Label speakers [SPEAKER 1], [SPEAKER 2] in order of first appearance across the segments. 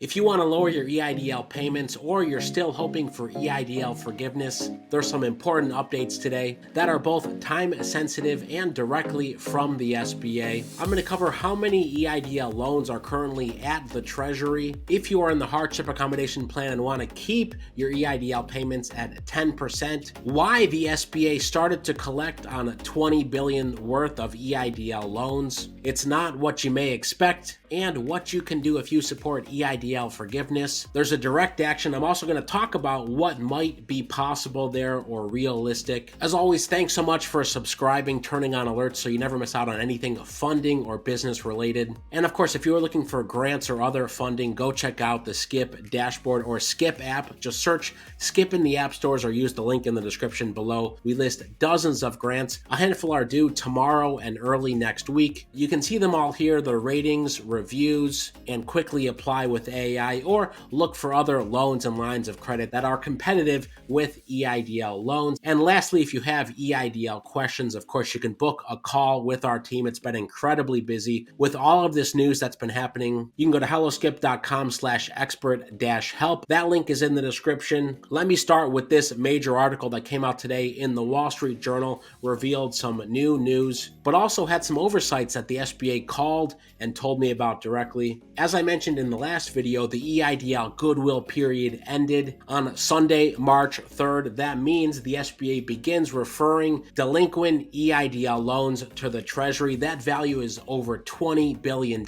[SPEAKER 1] If you want to lower your EIDL payments or you're still hoping for EIDL forgiveness, there's some important updates today that are both time sensitive and directly from the SBA. I'm going to cover how many EIDL loans are currently at the Treasury. If you are in the hardship accommodation plan and want to keep your EIDL payments at 10%, why the SBA started to collect on 20 billion worth of EIDL loans. It's not what you may expect, and what you can do if you support EIDL forgiveness. There's a direct action. I'm also going to talk about what might be possible there or realistic. As always, thanks so much for subscribing, turning on alerts so you never miss out on anything funding or business related. And of course, if you are looking for grants or other funding, go check out the Skip dashboard or Skip app. Just search Skip in the app stores or use the link in the description below. We list dozens of grants. A handful are due tomorrow and early next week. You can see them all here, the ratings, reviews, and quickly apply with AI or look for other loans and lines of credit that are competitive with EIDL loans. And lastly, if you have EIDL questions, of course, you can book a call with our team. It's been incredibly busy with all of this news that's been happening. You can go to helloskip.com/expert-help. That link is in the description. Let me start with this major article that came out today in the Wall Street Journal, revealed some new news, but also had some oversights that the SBA called and told me about directly. As I mentioned in the last video, the EIDL goodwill period ended on Sunday, March 3rd. That means the SBA begins referring delinquent EIDL loans to the Treasury. That value is over $20 billion.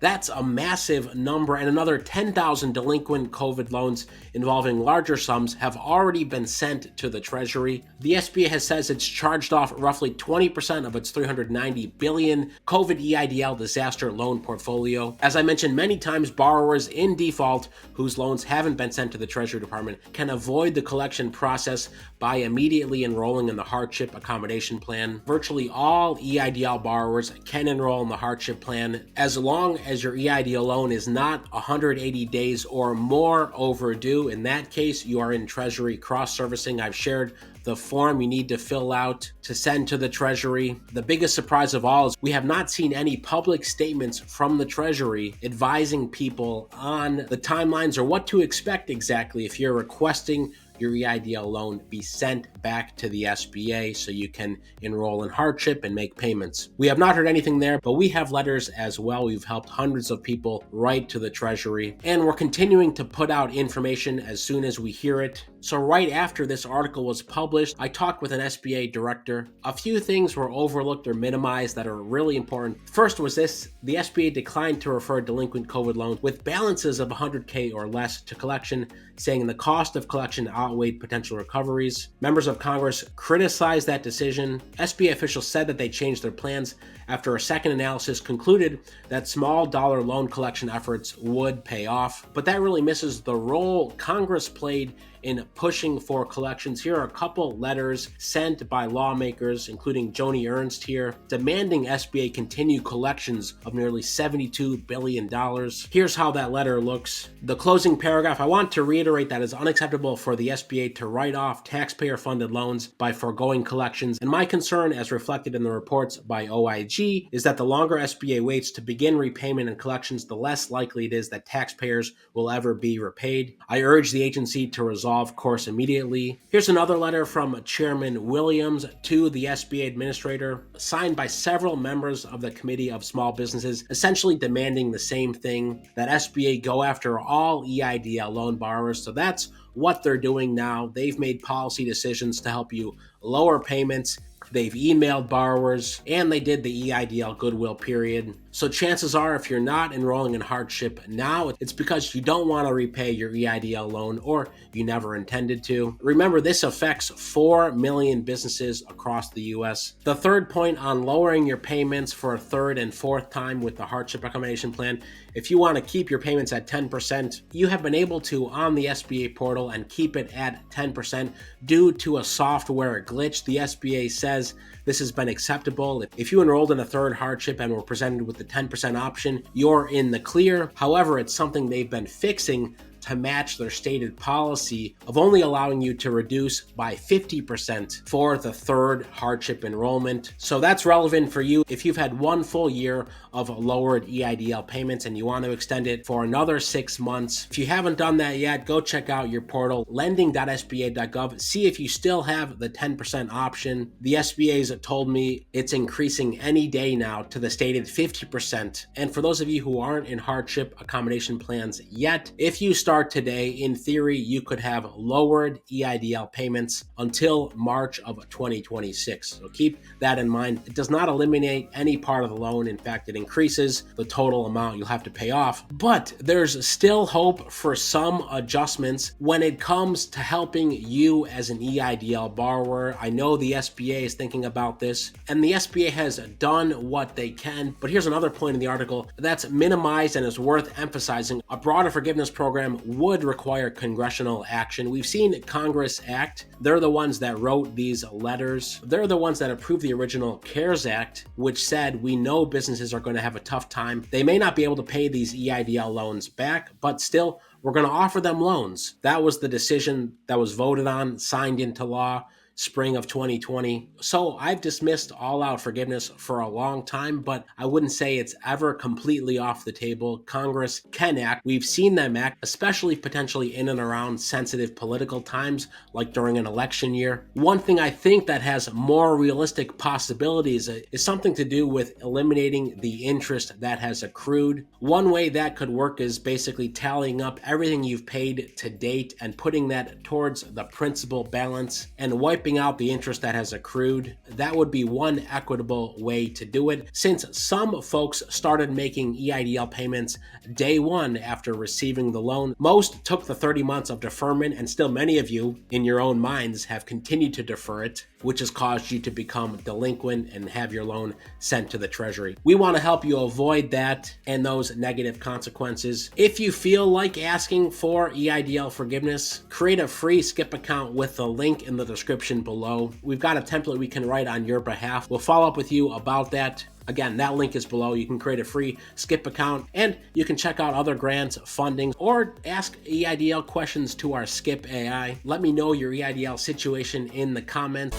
[SPEAKER 1] That's a massive number, and another 10,000 delinquent COVID loans involving larger sums have already been sent to the Treasury. The SBA says it's charged off roughly 20% of its $390 billion COVID EIDL disaster loan portfolio. As I mentioned many times, borrowers in default whose loans haven't been sent to the Treasury Department can avoid the collection process by immediately enrolling in the hardship accommodation plan. Virtually all EIDL borrowers can enroll in the hardship plan as long as your EIDL loan is not 180 days or more overdue. In that case, you are in Treasury cross-servicing. I've shared the form you need to fill out to send to the Treasury. The biggest surprise of all is we have not seen any public statements from the Treasury advising people on the timelines or what to expect exactly if you're requesting your EIDL loan be sent back to the SBA so you can enroll in hardship and make payments. We have not heard anything there, but we have letters as well. We've helped hundreds of people write to the Treasury, and we're continuing to put out information as soon as we hear it. So right after this article was published, I talked with an SBA director. A few things were overlooked or minimized that are really important. First was this: the SBA declined to refer delinquent COVID loans with balances of $100K or less to collection, saying the cost of collection outweighed potential recoveries. Members of Congress criticized that decision. SBA officials said that they changed their plans after a second analysis concluded that small dollar loan collection efforts would pay off. But that really misses the role Congress played in pushing for collections. Here are a couple letters sent by lawmakers, including Joni Ernst here, demanding SBA continue collections of nearly $72 billion. Here's how that letter looks. The closing paragraph: I want to reiterate that it's unacceptable for the SBA to write off taxpayer-funded loans by foregoing collections, and my concern, as reflected in the reports by OIG, is that the longer SBA waits to begin repayment and collections, the less likely it is that taxpayers will ever be repaid. I urge the agency to resolve course immediately. Here's another letter from Chairman Williams to the SBA administrator, signed by several members of the Committee of Small Businesses, essentially demanding the same thing, that SBA go after all EIDL loan borrowers. So that's what they're doing now. They've made policy decisions to help you lower payments. They've emailed borrowers, and they did the EIDL goodwill period. So chances are, if you're not enrolling in hardship now, it's because you don't want to repay your EIDL loan or you never intended to. Remember, this affects 4 million businesses across the U.S. The third point on lowering your payments for a third and fourth time with the hardship accommodation plan: if you want to keep your payments at 10%, you have been able to on the SBA portal and keep it at 10% due to a software glitch. The SBA says this has been acceptable. If you enrolled in a third hardship and were presented with the 10% option, you're in the clear. However, it's something they've been fixing to match their stated policy of only allowing you to reduce by 50% for the third hardship enrollment. So that's relevant for you if you've had one full year of lowered EIDL payments and you want to extend it for another 6 months. If you haven't done that yet, go check out your portal, lending.sba.gov. See if you still have the 10% option. The SBA's told me it's increasing any day now to the stated 50%. And for those of you who aren't in hardship accommodation plans yet, if you start today, in theory, you could have lowered EIDL payments until March of 2026. So keep that in mind. It does not eliminate any part of the loan. In fact, it increases the total amount you'll have to pay off. But there's still hope for some adjustments when it comes to helping you as an EIDL borrower. I know the SBA is thinking about this, and the SBA has done what they can. But here's another point in the article that's minimized and is worth emphasizing. A broader forgiveness program would require congressional action. We've seen Congress act. They're the ones that wrote these letters. They're the ones that approved the original CARES Act, which said we know businesses are going to have a tough time. They may not be able to pay these EIDL loans back, but still, we're going to offer them loans. That was the decision that was voted on, signed into law, spring of 2020. So I've dismissed all-out forgiveness for a long time, but I wouldn't say it's ever completely off the table. Congress can act. We've seen them act, especially potentially in and around sensitive political times, like during an election year. One thing I think that has more realistic possibilities is something to do with eliminating the interest that has accrued. One way that could work is basically tallying up everything you've paid to date and putting that towards the principal balance and wiping out the interest that has accrued. That would be one equitable way to do it, since some folks started making EIDL payments day one after receiving the loan. Most took the 30 months of deferment, and still many of you, in your own minds, have continued to defer it, which has caused you to become delinquent and have your loan sent to the Treasury. We want to help you avoid that and those negative consequences. If you feel like asking for EIDL forgiveness, create a free skip account with the link in the description below. We've got a template we can write on your behalf. We'll follow up with you about that. Again, that link is below. You can create a free skip account, and you can check out other grants, funding, or ask EIDL questions to our Skip AI. Let me know your EIDL situation in the comments.